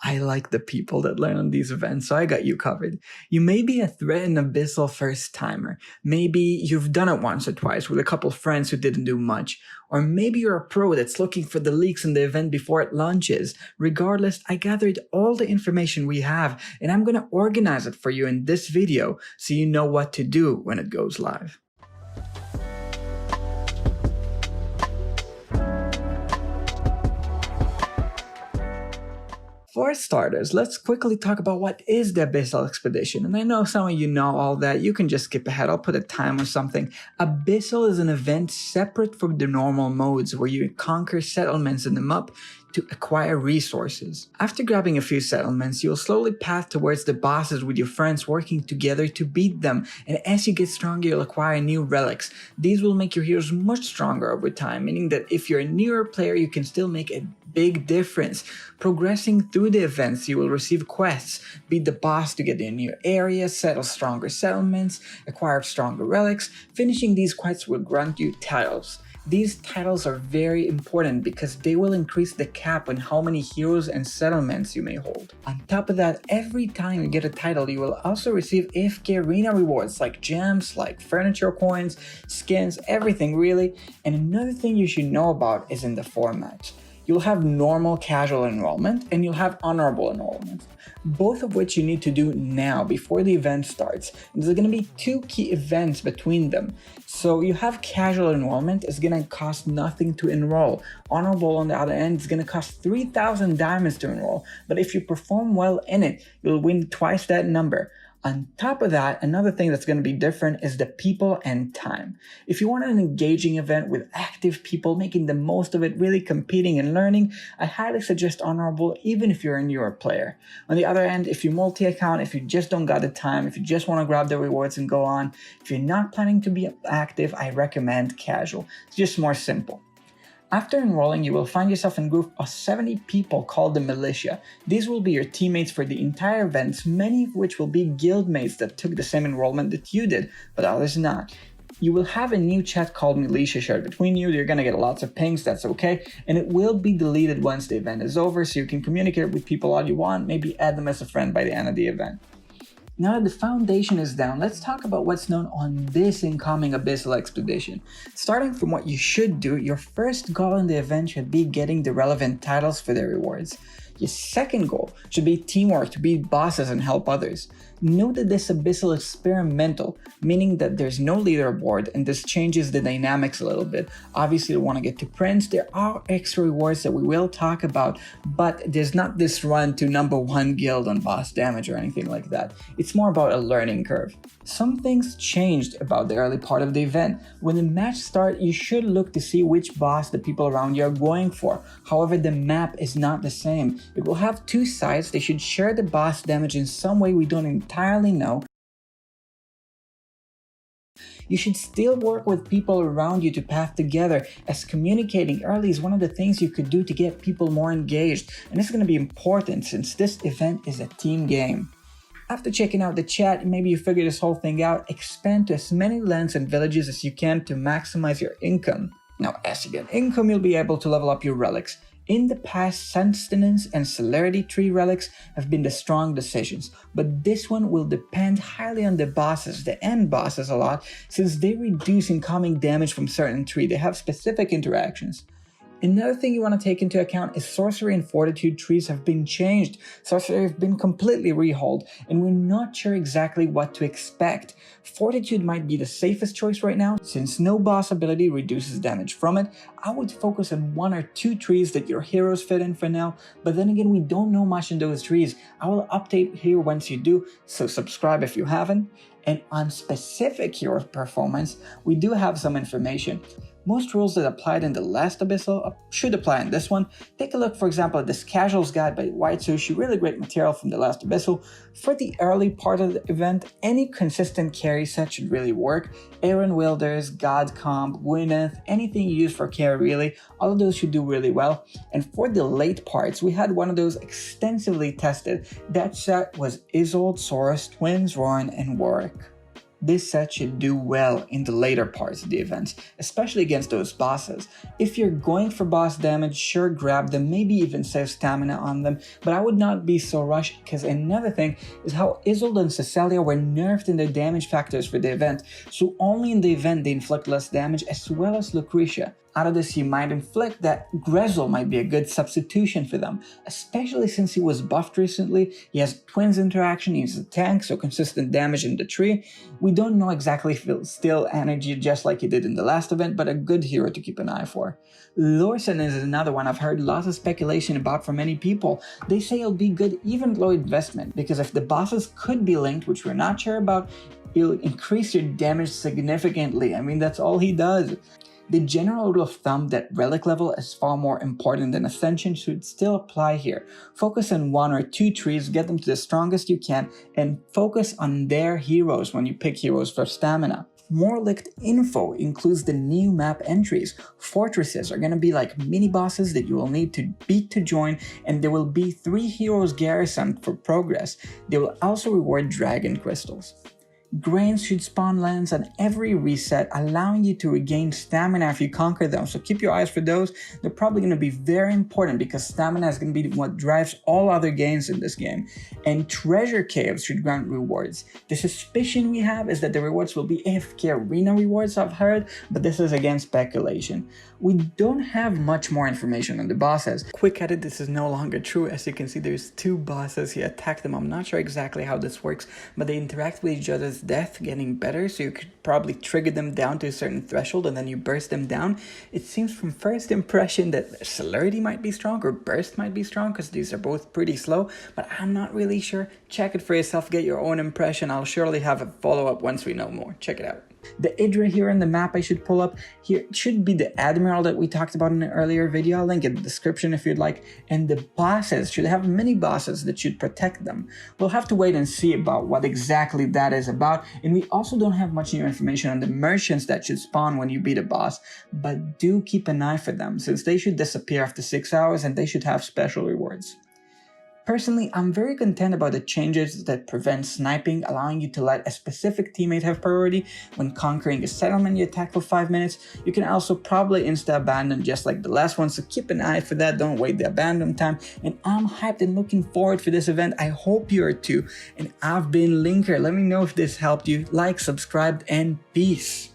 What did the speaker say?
I like the people that learn on these events, so I got you covered. You may be a threatened Abyssal first timer. Maybe you've done it once or twice with a couple friends who didn't do much. Or maybe you're a pro that's looking for the leaks in the event before it launches. Regardless, I gathered all the information we have, and I'm gonna organize it for you in this video so you know what to do when it goes live. For starters, let's quickly talk about what is the Abyssal Expedition. And I know some of you know all that, you can just skip ahead, I'll put a time or something. Abyssal is an event separate from the normal modes where you conquer settlements in the map to acquire resources. After grabbing a few settlements, you'll slowly path towards the bosses with your friends working together to beat them, and as you get stronger you'll acquire new relics. These will make your heroes much stronger over time, meaning that if you're a newer player you can still make a big difference. Progressing through the events, you will receive quests, beat the boss to get in new areas, settle stronger settlements, acquire stronger relics. Finishing these quests will grant you titles. These titles are very important because they will increase the cap on how many heroes and settlements you may hold. On top of that, every time you get a title, you will also receive AFKArena rewards like gems, like furniture coins, skins, everything really. And another thing you should know about is in the format. You'll have normal casual enrollment and you'll have honorable enrollment, both of which you need to do now before the event starts. And there's going to be two key events between them. So you have casual enrollment is going to cost nothing to enroll. Honorable on the other end is going to cost 3,000 diamonds to enroll, but if you perform well in it, you'll win twice that number. On top of that, another thing that's going to be different is the people and time. If you want an engaging event with active people making the most of it, really competing and learning, I highly suggest honorable even if you're a newer player. On the other end, if you multi-account, if you just don't got the time, if you just want to grab the rewards and go on, if you're not planning to be active, I recommend casual. It's just more simple. After enrolling, you will find yourself in a group of 70 people called the Militia. These will be your teammates for the entire events, many of which will be guildmates that took the same enrollment that you did, but others not. You will have a new chat called Militia shared between you. You're going to get lots of pings, that's okay, and it will be deleted once the event is over, so you can communicate with people all you want, maybe add them as a friend by the end of the event. Now that the foundation is down, let's talk about what's known on this incoming Abyssal Expedition. Starting from what you should do, your first goal in the event should be getting the relevant titles for their rewards. Your second goal should be teamwork to beat bosses and help others. Note that this Abyssal is experimental, meaning that there's no leaderboard and this changes the dynamics a little bit. Obviously you want to get to Prince, there are extra rewards that we will talk about, but there's not this run to #1 guild on boss damage or anything like that. It's more about a learning curve. Some things changed about the early part of the event. When the match starts, you should look to see which boss the people around you are going for. However, the map is not the same. It will have two sides. They should share the boss damage in some way we don't entirely know. You should still work with people around you to path together, as communicating early is one of the things you could do to get people more engaged, and it's going to be important since this event is a team game. After checking out the chat, maybe you figure this whole thing out, expand to as many lands and villages as you can to maximize your income. Now, as you get income, you'll be able to level up your relics. In the past, sustenance and celerity tree relics have been the strong decisions, but this one will depend highly on the bosses, the end bosses a lot, since they reduce incoming damage from certain tree. They have specific interactions. Another thing you want to take into account is sorcery and fortitude trees have been changed. Sorcery have been completely rehauled, and we're not sure exactly what to expect. Fortitude might be the safest choice right now, since no boss ability reduces damage from it. I would focus on 1 or 2 trees that your heroes fit in for now, but then again we don't know much in those trees. I will update here once you do, so subscribe if you haven't. And on specific hero performance, we do have some information. Most rules that applied in the last Abyssal should apply in this one. Take a look, for example, at this Casuals Guide by White Sushi, really great material from the last Abyssal. For the early part of the event, any consistent carry set should really work. Aaron Wilders, God Comp, Gwyneth, anything you use for carry really, all of those should do really well. And for the late parts, we had one of those extensively tested. That set was Isolde, Saurus, Twins, Roran, and Warwick. This set should do well in the later parts of the events, especially against those bosses. If you're going for boss damage, sure, grab them, maybe even save stamina on them, but I would not be so rushed, because another thing is how Isolde and Cecilia were nerfed in their damage factors for the event, so only in the event they inflict less damage, as well as Lucretia. Out of this you might inflict that Grezel might be a good substitution for them, especially since he was buffed recently. He has twins interaction, he's a tank, so consistent damage in the tree. We don't know exactly if he'll steal energy just like he did in the last event, but a good hero to keep an eye for. Lorsen is another one I've heard lots of speculation about from many people. They say it'll be good even low investment, because if the bosses could be linked, which we're not sure about, it'll increase your damage significantly. I mean, that's all he does. The general rule of thumb that relic level is far more important than ascension should still apply here. Focus on 1 or 2 trees, get them to the strongest you can, and focus on their heroes when you pick heroes for stamina. More linked info includes the new map entries. Fortresses are going to be like mini bosses that you will need to beat to join, and there will be 3 heroes garrisoned for progress. They will also reward dragon crystals. Grains should spawn lands on every reset, allowing you to regain stamina if you conquer them, so keep your eyes for those. They're probably going to be very important because stamina is going to be what drives all other gains in this game. And treasure caves should grant rewards. The suspicion we have is that the rewards will be AFKArena rewards, I've heard, but this is again speculation. We don't have much more information on the bosses. Quick edit, this is no longer true. As you can see, there's 2 bosses. You attack them. I'm not sure exactly how this works, but they interact with each other's death getting better, so you could probably trigger them down to a certain threshold and then you burst them down. It seems from first impression that celerity might be strong or burst might be strong, because these are both pretty slow, but I'm not really sure. Check it for yourself, get your own impression. I'll surely have a follow-up once we know more. Check it out. The Idra here in the map I should pull up here should be the Admiral that we talked about in an earlier video. I'll link in the description if you'd like. And the bosses should have mini bosses that should protect them. We'll have to wait and see about what exactly that is about. And we also don't have much new information on the merchants that should spawn when you beat a boss. But do keep an eye for them, since they should disappear after 6 hours and they should have special rewards. Personally, I'm very content about the changes that prevent sniping, allowing you to let a specific teammate have priority. When conquering a settlement you attack for 5 minutes. You can also probably insta-abandon just like the last one, so keep an eye for that, don't wait the abandon time. And I'm hyped and looking forward for this event. I hope you are too. And I've been Linker. Let me know if this helped you. Like, subscribe, and peace.